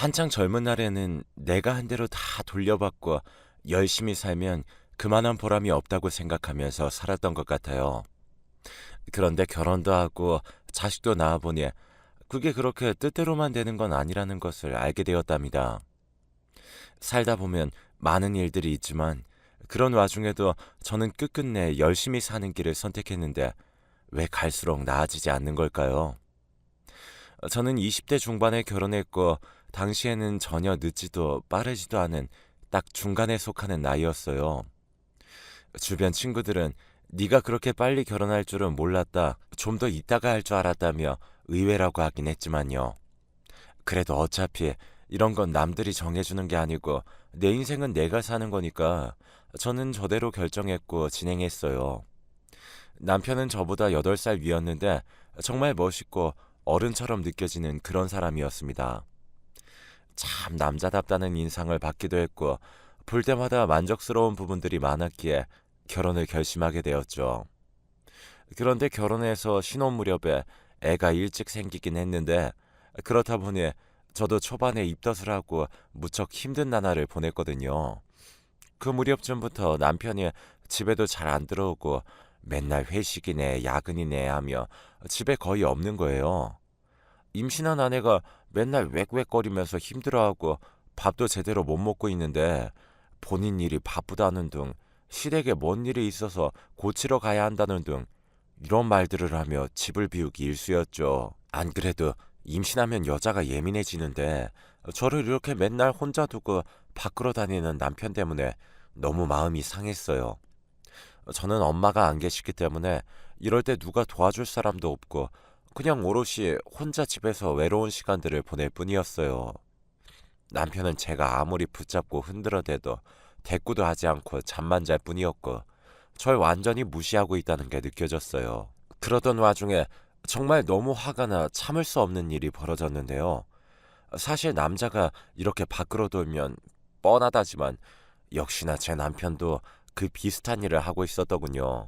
한창 젊은 날에는 내가 한 대로 다 돌려받고 열심히 살면 그만한 보람이 없다고 생각하면서 살았던 것 같아요. 그런데 결혼도 하고 자식도 낳아보니 그게 그렇게 뜻대로만 되는 건 아니라는 것을 알게 되었답니다. 살다 보면 많은 일들이 있지만 그런 와중에도 저는 끝끝내 열심히 사는 길을 선택했는데 왜 갈수록 나아지지 않는 걸까요? 저는 20대 중반에 결혼했고 당시에는 전혀 늦지도 빠르지도 않은 딱 중간에 속하는 나이였어요. 주변 친구들은 네가 그렇게 빨리 결혼할 줄은 몰랐다. 좀 더 있다가 할 줄 알았다며 의외라고 하긴 했지만요. 그래도 어차피 이런 건 남들이 정해주는 게 아니고 내 인생은 내가 사는 거니까 저는 저대로 결정했고 진행했어요. 남편은 저보다 8살 위였는데 정말 멋있고 어른처럼 느껴지는 그런 사람이었습니다. 참 남자답다는 인상을 받기도 했고 볼 때마다 만족스러운 부분들이 많았기에 결혼을 결심하게 되었죠. 그런데 결혼해서 신혼 무렵에 애가 일찍 생기긴 했는데 그렇다 보니 저도 초반에 입덧을 하고 무척 힘든 나날을 보냈거든요. 그 무렵쯤부터 남편이 집에도 잘 안 들어오고 맨날 회식이네 야근이네 하며 집에 거의 없는 거예요. 임신한 아내가 맨날 웩웩거리면서 힘들어하고 밥도 제대로 못 먹고 있는데 본인 일이 바쁘다는 등 시댁에 뭔 일이 있어서 고치러 가야 한다는 등 이런 말들을 하며 집을 비우기 일쑤였죠. 안 그래도 임신하면 여자가 예민해지는데 저를 이렇게 맨날 혼자 두고 밖으로 다니는 남편 때문에 너무 마음이 상했어요. 저는 엄마가 안 계시기 때문에 이럴 때 누가 도와줄 사람도 없고 그냥 오롯이 혼자 집에서 외로운 시간들을 보낼 뿐이었어요. 남편은 제가 아무리 붙잡고 흔들어대도 대꾸도 하지 않고 잠만 잘 뿐이었고 절 완전히 무시하고 있다는 게 느껴졌어요. 그러던 와중에 정말 너무 화가 나 참을 수 없는 일이 벌어졌는데요. 사실 남자가 이렇게 밖으로 돌면 뻔하다지만 역시나 제 남편도 그 비슷한 일을 하고 있었더군요.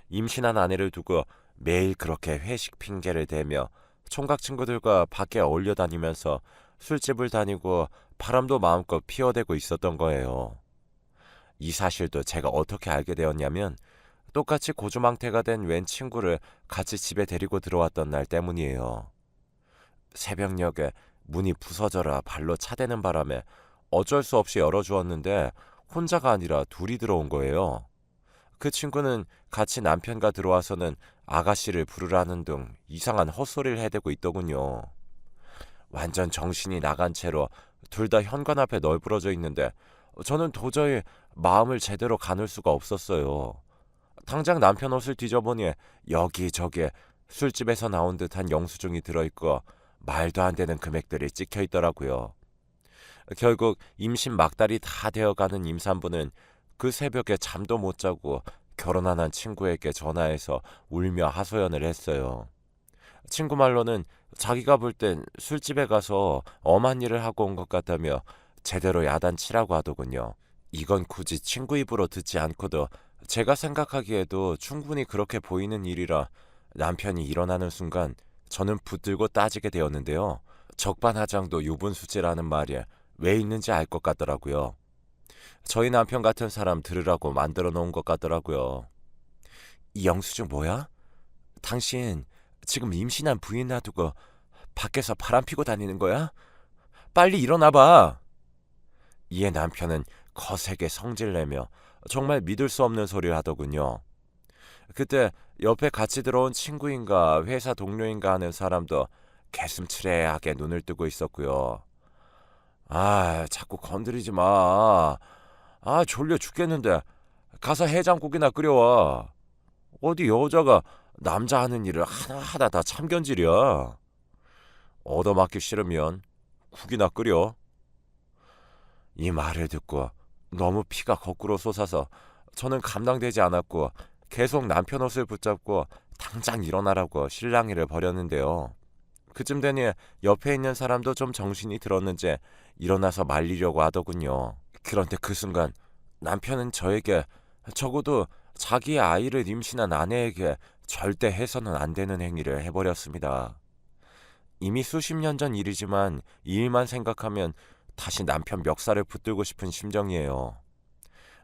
임신한 아내를 두고 매일 그렇게 회식 핑계를 대며 총각 친구들과 밖에 어울려 다니면서 술집을 다니고 바람도 마음껏 피워대고 있었던 거예요. 이 사실도 제가 어떻게 알게 되었냐면 똑같이 고주망태가 된 웬 친구를 같이 집에 데리고 들어왔던 날 때문이에요. 새벽녘에 문이 부서져라 발로 차대는 바람에 어쩔 수 없이 열어주었는데 혼자가 아니라 둘이 들어온 거예요. 그 친구는 같이 남편과 들어와서는 아가씨를 부르라는 등 이상한 헛소리를 해대고 있더군요. 완전 정신이 나간 채로 둘 다 현관 앞에 널브러져 있는데 저는 도저히 마음을 제대로 가눌 수가 없었어요. 당장 남편 옷을 뒤져보니 여기저기 술집에서 나온 듯한 영수증이 들어있고 말도 안 되는 금액들이 찍혀 있더라고요. 결국 임신 막달이 다 되어가는 임산부는 그 새벽에 잠도 못 자고 결혼 안 한 친구에게 전화해서 울며 하소연을 했어요. 친구 말로는 자기가 볼 땐 술집에 가서 엄한 일을 하고 온 것 같다며 제대로 야단치라고 하더군요. 이건 굳이 친구 입으로 듣지 않고도 제가 생각하기에도 충분히 그렇게 보이는 일이라 남편이 일어나는 순간 저는 붙들고 따지게 되었는데요. 적반하장도 유분수지라는 말이 왜 있는지 알 것 같더라고요. 저희 남편 같은 사람 들으라고 만들어 놓은 것 같더라고요. 이 영수증 뭐야? 당신 지금 임신한 부인 놔두고 밖에서 바람 피고 다니는 거야? 빨리 일어나 봐. 이에 남편은 거세게 성질내며 정말 믿을 수 없는 소리를 하더군요. 그때 옆에 같이 들어온 친구인가 회사 동료인가 하는 사람도 개슴츠레하게 눈을 뜨고 있었고요. 아, 자꾸 건드리지 마. 아, 졸려 죽겠는데 가서 해장국이나 끓여와. 어디 여자가 남자 하는 일을 하나하나 다 참견질이야. 얻어맞기 싫으면 국이나 끓여. 이 말을 듣고 너무 피가 거꾸로 솟아서 저는 감당되지 않았고 계속 남편 옷을 붙잡고 당장 일어나라고 실랑이를 벌였는데요. 그쯤 되니 옆에 있는 사람도 좀 정신이 들었는지 일어나서 말리려고 하더군요. 그런데 그 순간 남편은 저에게 적어도 자기의 아이를 임신한 아내에게 절대 해서는 안 되는 행위를 해버렸습니다. 이미 수십 년 전 일이지만 이 일만 생각하면 다시 남편 멱살을 붙들고 싶은 심정이에요.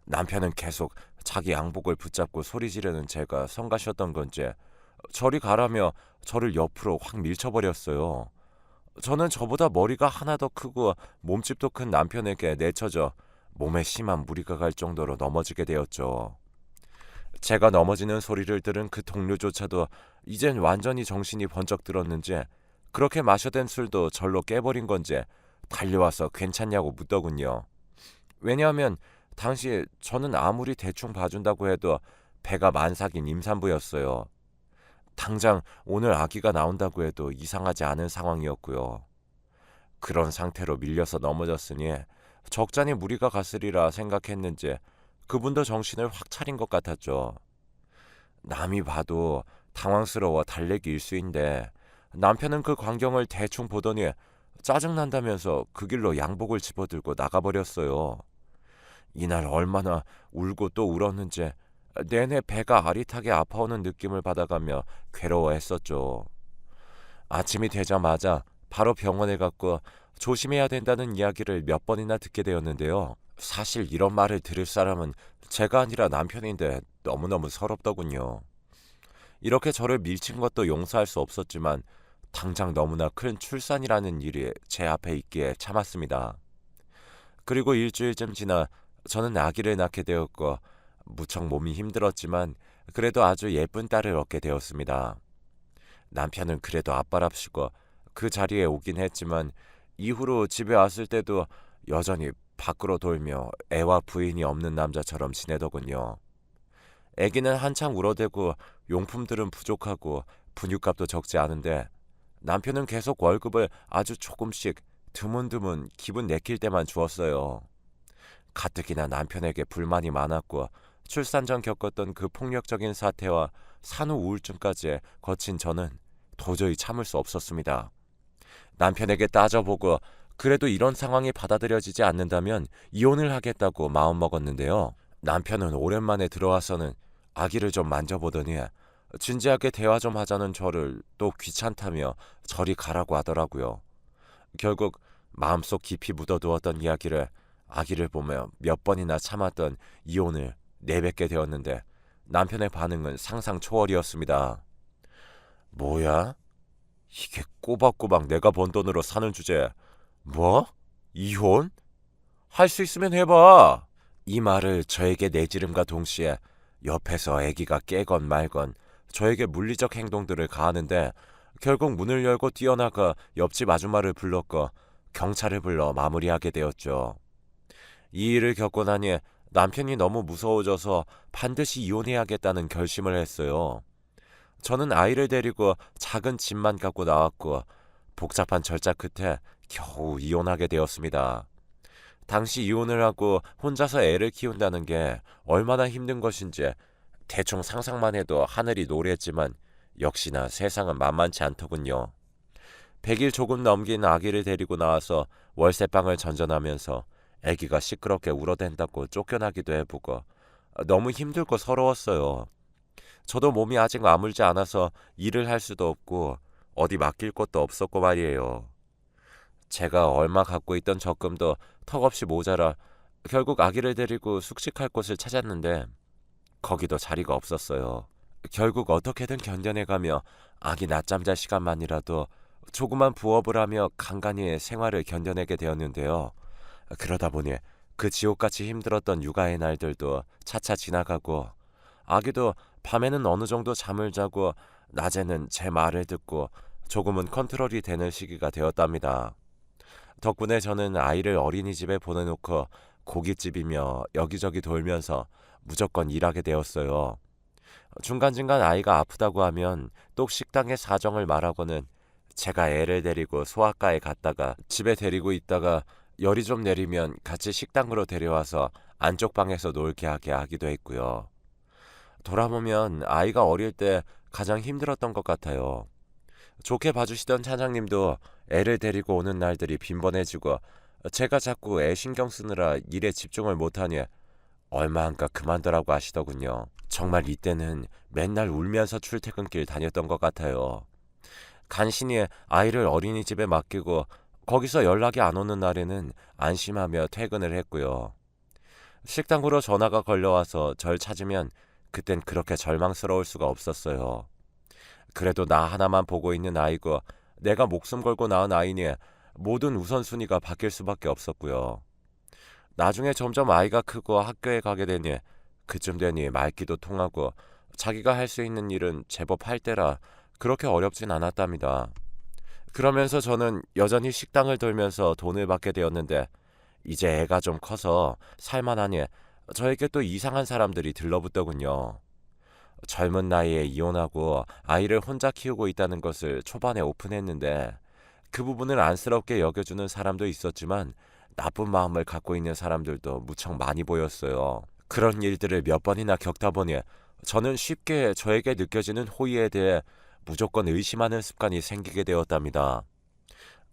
남편은 계속 자기 양복을 붙잡고 소리 지르는 제가 성가셨던 건지 저리 가라며 저를 옆으로 확 밀쳐버렸어요. 저는 저보다 머리가 하나 더 크고 몸집도 큰 남편에게 내쳐져 몸에 심한 무리가 갈 정도로 넘어지게 되었죠. 제가 넘어지는 소리를 들은 그 동료조차도 이젠 완전히 정신이 번쩍 들었는지 그렇게 마셔댄 술도 절로 깨버린 건지 달려와서 괜찮냐고 묻더군요. 왜냐하면 당시 저는 아무리 대충 봐준다고 해도 배가 만삭인 임산부였어요. 당장 오늘 아기가 나온다고 해도 이상하지 않은 상황이었고요. 그런 상태로 밀려서 넘어졌으니 적잖이 무리가 갔으리라 생각했는지 그분도 정신을 확 차린 것 같았죠. 남이 봐도 당황스러워 달래기 일쑤인데 남편은 그 광경을 대충 보더니 짜증난다면서 그 길로 양복을 집어들고 나가버렸어요. 이날 얼마나 울고 또 울었는지 내내 배가 아릿하게 아파오는 느낌을 받아가며 괴로워했었죠. 아침이 되자마자 바로 병원에 갔고 조심해야 된다는 이야기를 몇 번이나 듣게 되었는데요. 사실 이런 말을 들을 사람은 제가 아니라 남편인데 너무너무 서럽더군요. 이렇게 저를 밀친 것도 용서할 수 없었지만 당장 너무나 큰 출산이라는 일이 제 앞에 있기에 참았습니다. 그리고 일주일쯤 지나 저는 아기를 낳게 되었고 무척 몸이 힘들었지만 그래도 아주 예쁜 딸을 얻게 되었습니다. 남편은 그래도 아빠랍시고 그 자리에 오긴 했지만 이후로 집에 왔을 때도 여전히 밖으로 돌며 애와 부인이 없는 남자처럼 지내더군요. 아기는 한창 울어대고 용품들은 부족하고 분유값도 적지 않은데 남편은 계속 월급을 아주 조금씩 드문드문 기분 내킬 때만 주었어요. 가뜩이나 남편에게 불만이 많았고 출산 전 겪었던 그 폭력적인 사태와 산후 우울증까지 거친 저는 도저히 참을 수 없었습니다. 남편에게 따져보고 그래도 이런 상황이 받아들여지지 않는다면 이혼을 하겠다고 마음먹었는데요. 남편은 오랜만에 들어와서는 아기를 좀 만져보더니 진지하게 대화 좀 하자는 저를 또 귀찮다며 저리 가라고 하더라고요. 결국 마음속 깊이 묻어두었던 이야기를 아기를 보며 몇 번이나 참았던 이혼을 내뱉게 되었는데 남편의 반응은 상상 초월이었습니다. 뭐야? 이게 꼬박꼬박 내가 번 돈으로 사는 주제에 뭐? 이혼? 할 수 있으면 해봐. 이 말을 저에게 내지름과 동시에 옆에서 아기가 깨건 말건 저에게 물리적 행동들을 가하는데 결국 문을 열고 뛰어나가 옆집 아줌마를 불렀고 경찰을 불러 마무리하게 되었죠. 이 일을 겪고 나니 남편이 너무 무서워져서 반드시 이혼해야겠다는 결심을 했어요. 저는 아이를 데리고 작은 집만 갖고 나왔고 복잡한 절차 끝에 겨우 이혼하게 되었습니다. 당시 이혼을 하고 혼자서 애를 키운다는 게 얼마나 힘든 것인지 대충 상상만 해도 하늘이 노랬지만 역시나 세상은 만만치 않더군요. 100일 조금 넘긴 아기를 데리고 나와서 월세방을 전전하면서 아기가 시끄럽게 울어댄다고 쫓겨나기도 해보고 너무 힘들고 서러웠어요. 저도 몸이 아직 아물지 않아서 일을 할 수도 없고 어디 맡길 곳도 없었고 말이에요. 제가 얼마 갖고 있던 적금도 턱없이 모자라 결국 아기를 데리고 숙식할 곳을 찾았는데 거기도 자리가 없었어요. 결국 어떻게든 견뎌내가며 아기 낮잠 잘 시간만이라도 조그만 부업을 하며 간간히 생활을 견뎌내게 되었는데요. 그러다 보니 그 지옥같이 힘들었던 육아의 날들도 차차 지나가고 아기도 밤에는 어느 정도 잠을 자고 낮에는 제 말을 듣고 조금은 컨트롤이 되는 시기가 되었답니다. 덕분에 저는 아이를 어린이집에 보내놓고 고깃집이며 여기저기 돌면서 무조건 일하게 되었어요. 중간중간 아이가 아프다고 하면 또 식당의 사정을 말하고는 제가 애를 데리고 소아과에 갔다가 집에 데리고 있다가 열이 좀 내리면 같이 식당으로 데려와서 안쪽 방에서 놀게 하게 하기도 했고요. 돌아보면 아이가 어릴 때 가장 힘들었던 것 같아요. 좋게 봐주시던 차장님도 애를 데리고 오는 날들이 빈번해지고 제가 자꾸 애 신경 쓰느라 일에 집중을 못하니 얼마 안가 그만두라고 하시더군요. 정말 이때는 맨날 울면서 출퇴근길 다녔던 것 같아요. 간신히 아이를 어린이집에 맡기고 거기서 연락이 안 오는 날에는 안심하며 퇴근을 했고요. 식당으로 전화가 걸려와서 절 찾으면 그땐 그렇게 절망스러울 수가 없었어요. 그래도 나 하나만 보고 있는 아이고 내가 목숨 걸고 낳은 아이니 모든 우선순위가 바뀔 수밖에 없었고요. 나중에 점점 아이가 크고 학교에 가게 되니 그쯤 되니 말귀도 통하고 자기가 할 수 있는 일은 제법 할 때라 그렇게 어렵진 않았답니다. 그러면서 저는 여전히 식당을 돌면서 돈을 받게 되었는데 이제 애가 좀 커서 살만하니 저에게 또 이상한 사람들이 들러붙더군요. 젊은 나이에 이혼하고 아이를 혼자 키우고 있다는 것을 초반에 오픈했는데 그 부분을 안쓰럽게 여겨주는 사람도 있었지만 나쁜 마음을 갖고 있는 사람들도 무척 많이 보였어요. 그런 일들을 몇 번이나 겪다 보니 저는 쉽게 저에게 느껴지는 호의에 대해 무조건 의심하는 습관이 생기게 되었답니다.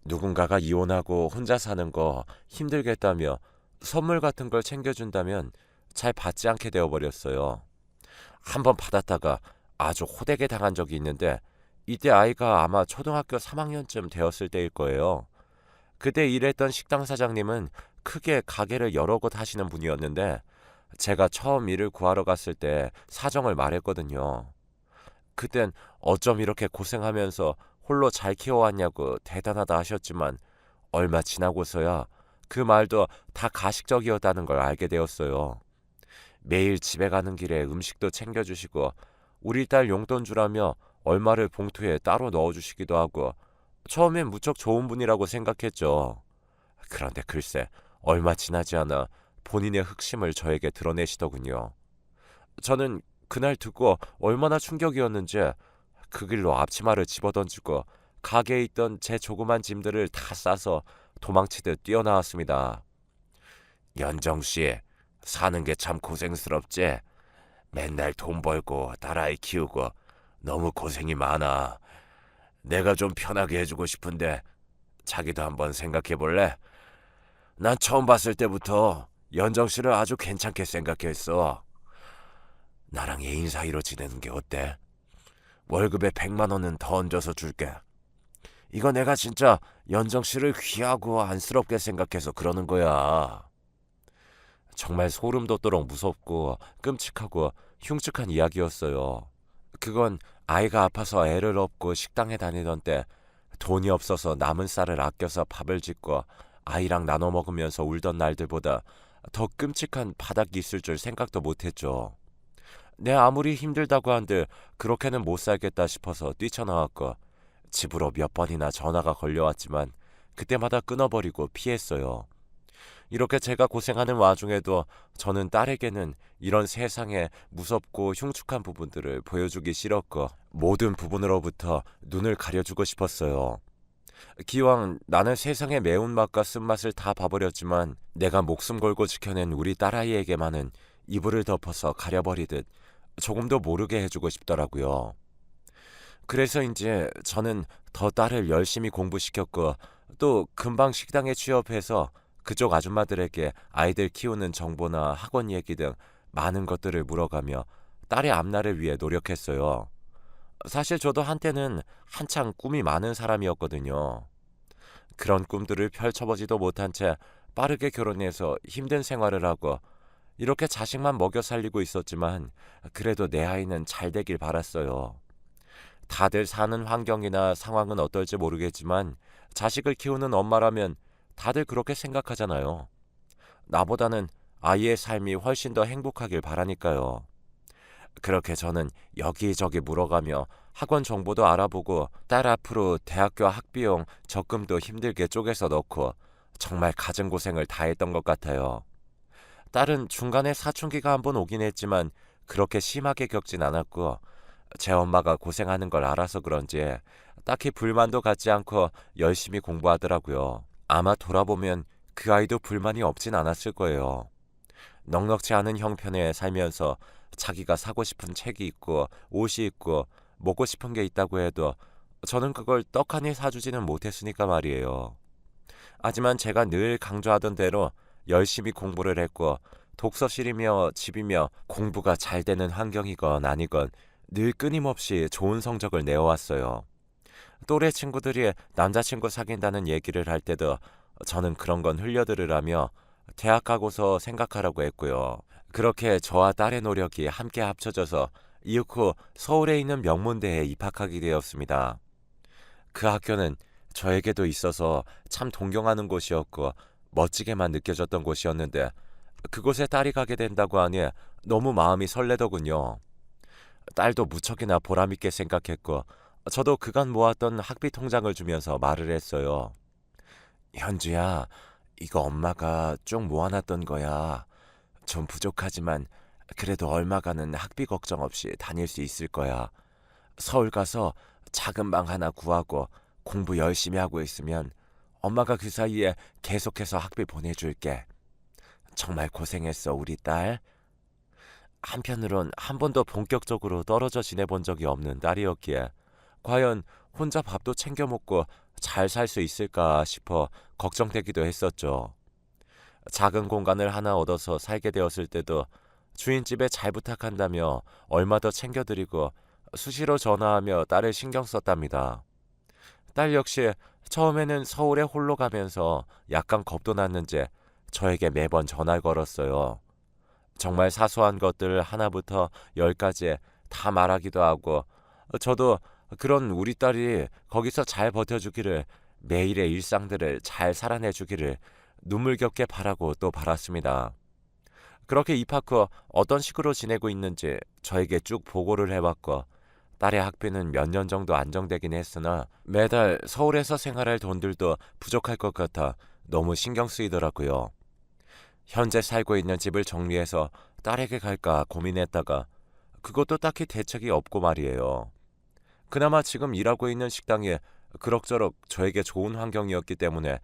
누군가가 이혼하고 혼자 사는 거 힘들겠다며 선물 같은 걸 챙겨준다면 잘 받지 않게 되어버렸어요. 한번 받았다가 아주 호되게 당한 적이 있는데 이때 아이가 아마 초등학교 3학년쯤 되었을 때일 거예요. 그때 일했던 식당 사장님은 크게 가게를 여러 곳 하시는 분이었는데 제가 처음 일을 구하러 갔을 때 사정을 말했거든요. 그땐 어쩜 이렇게 고생하면서 홀로 잘 키워왔냐고 대단하다 하셨지만 얼마 지나고서야 그 말도 다 가식적이었다는 걸 알게 되었어요. 매일 집에 가는 길에 음식도 챙겨주시고 우리 딸 용돈 주라며 얼마를 봉투에 따로 넣어주시기도 하고 처음엔 무척 좋은 분이라고 생각했죠. 그런데 글쎄 얼마 지나지 않아 본인의 흑심을 저에게 드러내시더군요. 저는 그날 듣고 얼마나 충격이었는지 그 길로 앞치마를 집어던지고 가게에 있던 제 조그만 짐들을 다 싸서 도망치듯 뛰어나왔습니다. 연정씨, 사는 게 참 고생스럽지? 맨날 돈 벌고 딸아이 키우고 너무 고생이 많아. 내가 좀 편하게 해주고 싶은데 자기도 한번 생각해 볼래? 난 처음 봤을 때부터 연정씨를 아주 괜찮게 생각했어. 나랑 애인 사이로 지내는 게 어때? 월급에 100만 원은 더 얹어서 줄게. 이거 내가 진짜 연정씨를 귀하고 안쓰럽게 생각해서 그러는 거야. 정말 소름 돋도록 무섭고 끔찍하고 흉측한 이야기였어요. 그건 아이가 아파서 애를 업고 식당에 다니던 때 돈이 없어서 남은 쌀을 아껴서 밥을 짓고 아이랑 나눠 먹으면서 울던 날들보다 더 끔찍한 바닥이 있을 줄 생각도 못했죠. 내 아무리 힘들다고 한들 그렇게는 못 살겠다 싶어서 뛰쳐나왔고 집으로 몇 번이나 전화가 걸려왔지만 그때마다 끊어버리고 피했어요. 이렇게 제가 고생하는 와중에도 저는 딸에게는 이런 세상의 무섭고 흉측한 부분들을 보여주기 싫었고 모든 부분으로부터 눈을 가려주고 싶었어요. 기왕 나는 세상의 매운맛과 쓴맛을 다 봐버렸지만 내가 목숨 걸고 지켜낸 우리 딸아이에게만은 이불을 덮어서 가려버리듯 조금도 모르게 해주고 싶더라고요. 그래서인지 저는 더 딸을 열심히 공부시켰고 또 금방 식당에 취업해서 그쪽 아줌마들에게 아이들 키우는 정보나 학원 얘기 등 많은 것들을 물어가며 딸의 앞날을 위해 노력했어요. 사실 저도 한때는 한창 꿈이 많은 사람이었거든요. 그런 꿈들을 펼쳐보지도 못한 채 빠르게 결혼해서 힘든 생활을 하고 이렇게 자식만 먹여 살리고 있었지만 그래도 내 아이는 잘 되길 바랐어요. 다들 사는 환경이나 상황은 어떨지 모르겠지만 자식을 키우는 엄마라면 다들 그렇게 생각하잖아요. 나보다는 아이의 삶이 훨씬 더 행복하길 바라니까요. 그렇게 저는 여기저기 물어가며 학원 정보도 알아보고 딸 앞으로 대학교 학비용 적금도 힘들게 쪼개서 넣고 정말 갖은 고생을 다 했던 것 같아요. 딸은 중간에 사춘기가 한번 오긴 했지만 그렇게 심하게 겪진 않았고 제 엄마가 고생하는 걸 알아서 그런지 딱히 불만도 갖지 않고 열심히 공부하더라고요. 아마 돌아보면 그 아이도 불만이 없진 않았을 거예요. 넉넉지 않은 형편에 살면서 자기가 사고 싶은 책이 있고 옷이 있고 먹고 싶은 게 있다고 해도 저는 그걸 떡하니 사주지는 못했으니까 말이에요. 하지만 제가 늘 강조하던 대로 열심히 공부를 했고 독서실이며 집이며 공부가 잘 되는 환경이건 아니건 늘 끊임없이 좋은 성적을 내어왔어요. 또래 친구들이 남자친구 사귄다는 얘기를 할 때도 저는 그런 건 흘려들으라며 대학 가고서 생각하라고 했고요. 그렇게 저와 딸의 노력이 함께 합쳐져서 이후 서울에 있는 명문대에 입학하게 되었습니다. 그 학교는 저에게도 있어서 참 동경하는 곳이었고 멋지게만 느껴졌던 곳이었는데 그곳에 딸이 가게 된다고 하니 너무 마음이 설레더군요. 딸도 무척이나 보람있게 생각했고 저도 그간 모았던 학비 통장을 주면서 말을 했어요. 현주야, 이거 엄마가 쭉 모아놨던 거야. 좀 부족하지만 그래도 얼마가는 학비 걱정 없이 다닐 수 있을 거야. 서울 가서 작은 방 하나 구하고 공부 열심히 하고 있으면 엄마가 그 사이에 계속해서 학비 보내줄게. 정말 고생했어, 우리 딸. 한편으론 한 번도 본격적으로 떨어져 지내본 적이 없는 딸이었기에 과연 혼자 밥도 챙겨 먹고 잘 살 수 있을까 싶어 걱정되기도 했었죠. 작은 공간을 하나 얻어서 살게 되었을 때도 주인집에 잘 부탁한다며 얼마 더 챙겨드리고 수시로 전화하며 딸을 신경 썼답니다. 딸 역시 처음에는 서울에 홀로 가면서 약간 겁도 났는지 저에게 매번 전화를 걸었어요. 정말 사소한 것들 하나부터 열까지 다 말하기도 하고 저도 그런 우리 딸이 거기서 잘 버텨주기를 매일의 일상들을 잘 살아내주기를 눈물겹게 바라고 또 바랐습니다. 그렇게 입학 후 어떤 식으로 지내고 있는지 저에게 쭉 보고를 해왔고 딸의 학비는 몇 년 정도 안정되긴 했으나 매달 서울에서 생활할 돈들도 부족할 것 같아 너무 신경 쓰이더라고요. 현재 살고 있는 집을 정리해서 딸에게 갈까 고민했다가 그것도 딱히 대책이 없고 말이에요. 그나마 지금 일하고 있는 식당이 그럭저럭 저에게 좋은 환경이었기 때문에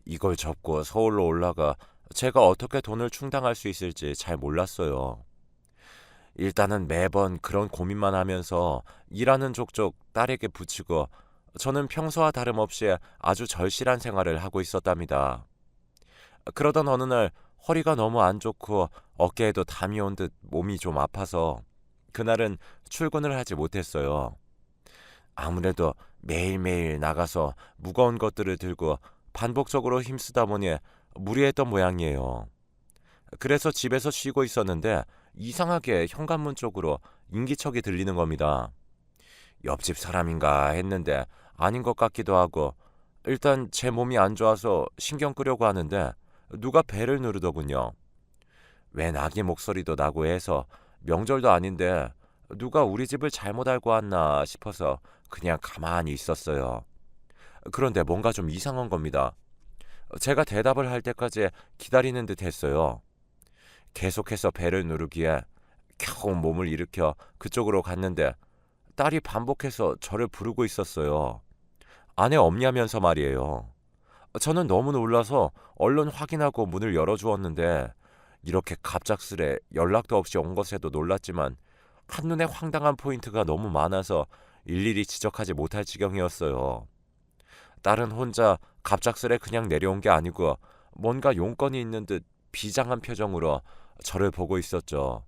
이걸 접고 서울로 올라가 제가 어떻게 돈을 충당할 수 있을지 잘 몰랐어요. 일단은 매번 그런 고민만 하면서 일하는 족족 딸에게 부치고 저는 평소와 다름없이 아주 절실한 생활을 하고 있었답니다. 그러던 어느 날 허리가 너무 안 좋고 어깨에도 담이 온 듯 몸이 좀 아파서 그날은 출근을 하지 못했어요. 아무래도 매일매일 나가서 무거운 것들을 들고 반복적으로 힘쓰다 보니 무리했던 모양이에요. 그래서 집에서 쉬고 있었는데 이상하게 현관문 쪽으로 인기척이 들리는 겁니다. 옆집 사람인가 했는데 아닌 것 같기도 하고 일단 제 몸이 안 좋아서 신경 끄려고 하는데 누가 벨을 누르더군요. 웬 아기 목소리도 나고 해서 명절도 아닌데 누가 우리 집을 잘못 알고 왔나 싶어서 그냥 가만히 있었어요. 그런데 뭔가 좀 이상한 겁니다. 제가 대답을 할 때까지 기다리는 듯 했어요. 계속해서 벨을 누르기에 겨우 몸을 일으켜 그쪽으로 갔는데 딸이 반복해서 저를 부르고 있었어요. 안에 없냐면서 말이에요. 저는 너무 놀라서 얼른 확인하고 문을 열어주었는데 이렇게 갑작스레 연락도 없이 온 것에도 놀랐지만 한눈에 황당한 포인트가 너무 많아서 일일이 지적하지 못할 지경이었어요. 딸은 혼자 갑작스레 그냥 내려온 게 아니고 뭔가 용건이 있는 듯 비장한 표정으로 저를 보고 있었죠.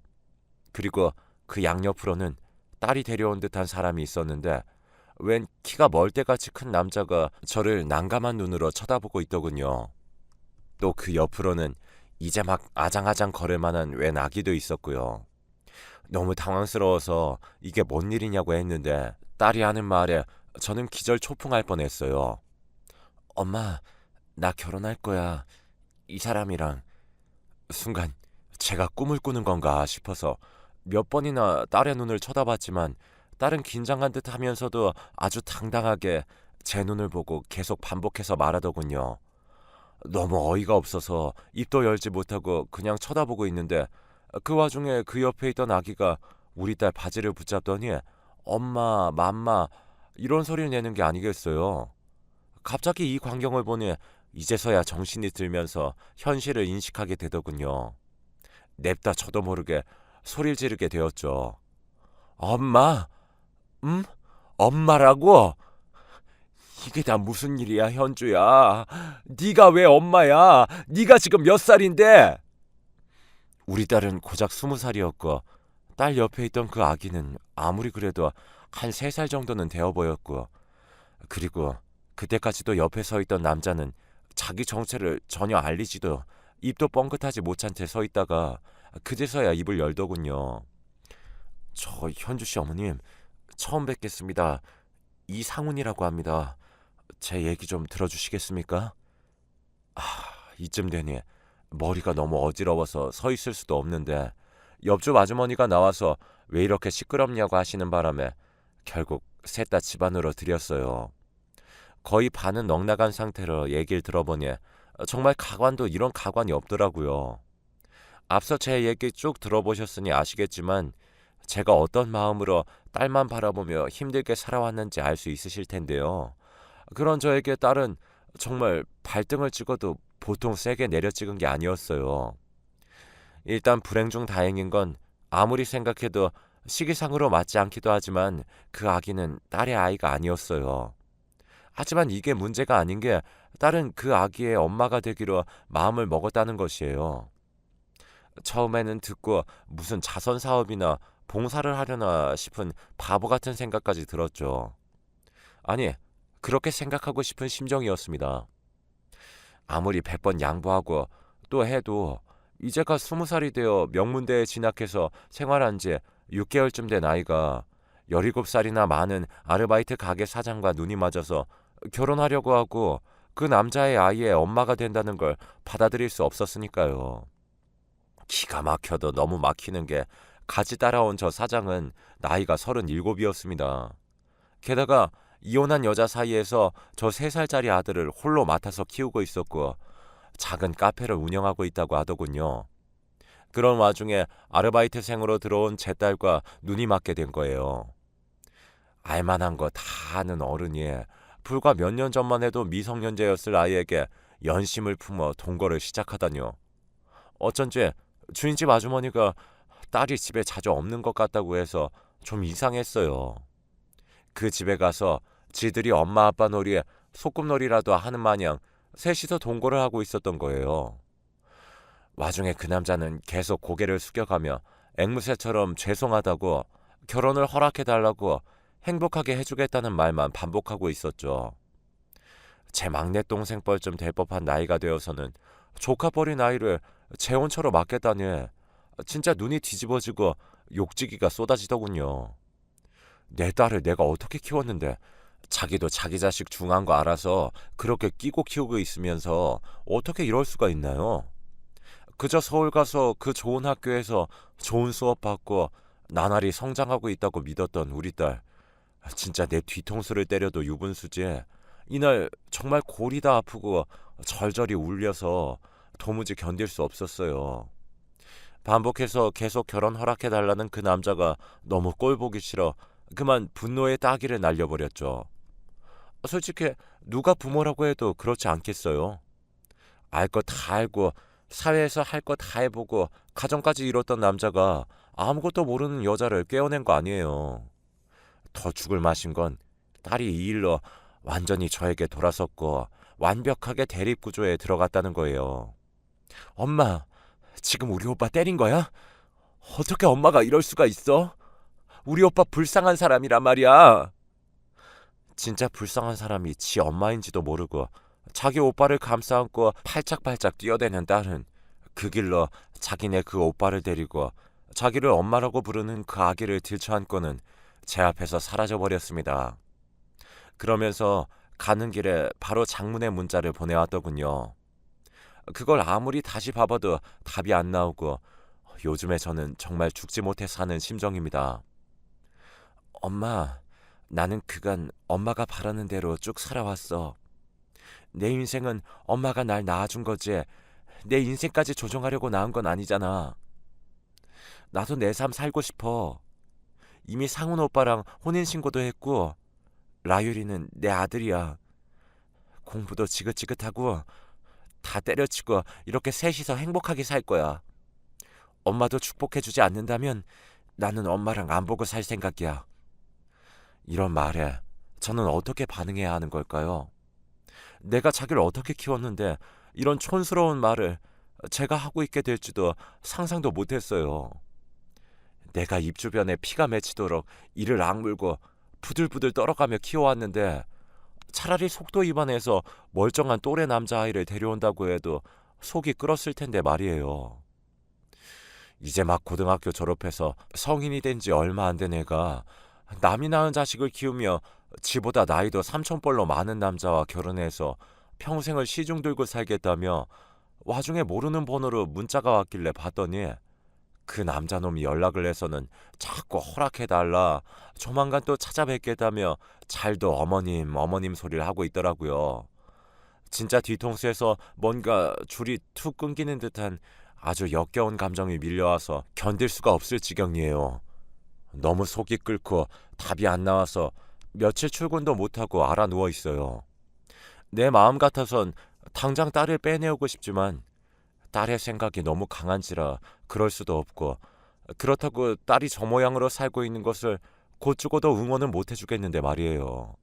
그리고 그 양옆으로는 딸이 데려온 듯한 사람이 있었는데 웬 키가 멀대같이 큰 남자가 저를 난감한 눈으로 쳐다보고 있더군요. 또 그 옆으로는 이제 막 아장아장 걸을 만한 웬 아기도 있었고요. 너무 당황스러워서 이게 뭔 일이냐고 했는데 딸이 하는 말에 저는 기절초풍할 뻔했어요. 엄마, 나 결혼할 거야. 이 사람이랑. 순간 제가 꿈을 꾸는 건가 싶어서 몇 번이나 딸의 눈을 쳐다봤지만 딸은 긴장한 듯 하면서도 아주 당당하게 제 눈을 보고 계속 반복해서 말하더군요. 너무 어이가 없어서 입도 열지 못하고 그냥 쳐다보고 있는데 그 와중에 그 옆에 있던 아기가 우리 딸 바지를 붙잡더니 엄마, 맘마 이런 소리를 내는 게 아니겠어요. 갑자기 이 광경을 보니 이제서야 정신이 들면서 현실을 인식하게 되더군요. 냅다 저도 모르게 소리를 지르게 되었죠. 엄마? 응? 엄마라고? 이게 다 무슨 일이야, 현주야? 네가 왜 엄마야? 네가 지금 몇 살인데? 우리 딸은 고작 20살이었고 딸 옆에 있던 그 아기는 아무리 그래도 한 3살 정도는 되어 보였고 그리고 그때까지도 옆에 서 있던 남자는 자기 정체를 전혀 알리지도 입도 뻥긋하지 못한 채 서 있다가 그제서야 입을 열더군요. 저 현주 씨 어머님 처음 뵙겠습니다. 이상훈이라고 합니다. 제 얘기 좀 들어주시겠습니까? 아, 이쯤 되니 머리가 너무 어지러워서 서 있을 수도 없는데 옆집 아주머니가 나와서 왜 이렇게 시끄럽냐고 하시는 바람에 결국 셋 다 집 안으로 들였어요. 거의 반은 넋나간 상태로 얘기를 들어보니 정말 가관도 이런 가관이 없더라고요. 앞서 제 얘기 쭉 들어보셨으니 아시겠지만 제가 어떤 마음으로 딸만 바라보며 힘들게 살아왔는지 알 수 있으실 텐데요. 그런 저에게 딸은 정말 발등을 찍어도 보통 세게 내려 찍은 게 아니었어요. 일단 불행 중 다행인 건 아무리 생각해도 시기상으로 맞지 않기도 하지만 그 아기는 딸의 아이가 아니었어요. 하지만 이게 문제가 아닌 게 딸은 그 아기의 엄마가 되기로 마음을 먹었다는 것이에요. 처음에는 듣고 무슨 자선 사업이나 봉사를 하려나 싶은 바보 같은 생각까지 들었죠. 아니, 그렇게 생각하고 싶은 심정이었습니다. 아무리 100번 양보하고 또 해도 이제가 20살이 되어 명문대에 진학해서 생활한 지 6개월쯤 된 아이가 17살이나 많은 아르바이트 가게 사장과 눈이 맞아서 결혼하려고 하고 그 남자의 아이의 엄마가 된다는 걸 받아들일 수 없었으니까요. 기가 막혀도 너무 막히는 게 같이 따라온 저 사장은 나이가 37이었습니다. 게다가 이혼한 여자 사이에서 저 3살짜리 아들을 홀로 맡아서 키우고 있었고 작은 카페를 운영하고 있다고 하더군요. 그런 와중에 아르바이트생으로 들어온 제 딸과 눈이 맞게 된 거예요. 알만한 거 다 아는 어른이 불과 몇 년 전만 해도 미성년자였을 아이에게 연심을 품어 동거를 시작하다뇨. 어쩐지 주인집 아주머니가 딸이 집에 자주 없는 것 같다고 해서 좀 이상했어요. 그 집에 가서 지들이 엄마 아빠 놀이에 소꿉놀이라도 하는 마냥 셋이서 동거를 하고 있었던 거예요. 와중에 그 남자는 계속 고개를 숙여가며 앵무새처럼 죄송하다고 결혼을 허락해달라고 행복하게 해주겠다는 말만 반복하고 있었죠. 제 막내 동생 뻘쯤 될 법한 나이가 되어서는 조카뻘인 아이를 재혼처로 맡겠다니 진짜 눈이 뒤집어지고 욕지기가 쏟아지더군요. 내 딸을 내가 어떻게 키웠는데 자기도 자기 자식 중한 거 알아서 그렇게 끼고 키우고 있으면서 어떻게 이럴 수가 있나요? 그저 서울 가서 그 좋은 학교에서 좋은 수업 받고 나날이 성장하고 있다고 믿었던 우리 딸. 진짜 내 뒤통수를 때려도 유분수지. 이날 정말 골이 다 아프고 절절히 울려서 도무지 견딜 수 없었어요. 반복해서 계속 결혼 허락해달라는 그 남자가 너무 꼴보기 싫어 그만 분노의 따기를 날려버렸죠. 솔직히 누가 부모라고 해도 그렇지 않겠어요. 알 거 다 알고 사회에서 할 거 다 해보고 가정까지 이뤘던 남자가 아무것도 모르는 여자를 깨어낸 거 아니에요. 더 죽을 맛인 건 딸이 이 일로 완전히 저에게 돌아섰고 완벽하게 대립구조에 들어갔다는 거예요. 엄마, 지금 우리 오빠 때린 거야? 어떻게 엄마가 이럴 수가 있어? 우리 오빠 불쌍한 사람이란 말이야. 진짜 불쌍한 사람이 지 엄마인지도 모르고 자기 오빠를 감싸 안고 팔짝팔짝 뛰어대는 딸은 그 길로 자기네 그 오빠를 데리고 자기를 엄마라고 부르는 그 아기를 들쳐안고는 제 앞에서 사라져버렸습니다. 그러면서 가는 길에 바로 장문의 문자를 보내왔더군요. 그걸 아무리 다시 봐봐도 답이 안 나오고 요즘에 저는 정말 죽지 못해 사는 심정입니다. 엄마, 나는 그간 엄마가 바라는 대로 쭉 살아왔어. 내 인생은 엄마가 날 낳아준 거지 내 인생까지 조종하려고 낳은 건 아니잖아. 나도 내 삶 살고 싶어. 이미 상훈 오빠랑 혼인신고도 했고 라유리는 내 아들이야. 공부도 지긋지긋하고 다 때려치고 이렇게 셋이서 행복하게 살 거야. 엄마도 축복해주지 않는다면 나는 엄마랑 안 보고 살 생각이야. 이런 말에 저는 어떻게 반응해야 하는 걸까요? 내가 자기를 어떻게 키웠는데 이런 촌스러운 말을 제가 하고 있게 될지도 상상도 못했어요. 내가 입 주변에 피가 맺히도록 이를 악물고 부들부들 떨어가며 키워왔는데 차라리 속도 위반해서 멀쩡한 또래 남자아이를 데려온다고 해도 속이 끓었을 텐데 말이에요. 이제 막 고등학교 졸업해서 성인이 된 지 얼마 안 된 애가 남이 낳은 자식을 키우며 지보다 나이도 삼천벌로 많은 남자와 결혼해서 평생을 시중 들고 살겠다며 와중에 모르는 번호로 문자가 왔길래 봤더니 그 남자놈이 연락을 해서는 자꾸 허락해달라, 조만간 또 찾아뵙겠다며 잘도 어머님 어머님 소리를 하고 있더라고요. 진짜 뒤통수에서 뭔가 줄이 툭 끊기는 듯한 아주 역겨운 감정이 밀려와서 견딜 수가 없을 지경이에요. 너무 속이 끓고 답이 안 나와서 며칠 출근도 못하고 알아 누워 있어요. 내 마음 같아선 당장 딸을 빼내오고 싶지만 딸의 생각이 너무 강한지라 그럴 수도 없고, 그렇다고 딸이 저 모양으로 살고 있는 것을 곧 죽어도 응원은 못 해주겠는데 말이에요.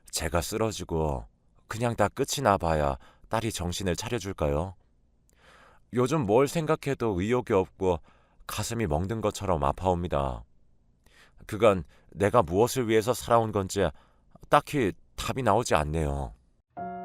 제가 쓰러지고 그냥 다 끝이 나봐야 딸이 정신을 차려줄까요? 요즘 뭘 생각해도 의욕이 없고 가슴이 멍든 것처럼 아파옵니다. 그간 내가 무엇을 위해서 살아온 건지 딱히 답이 나오지 않네요.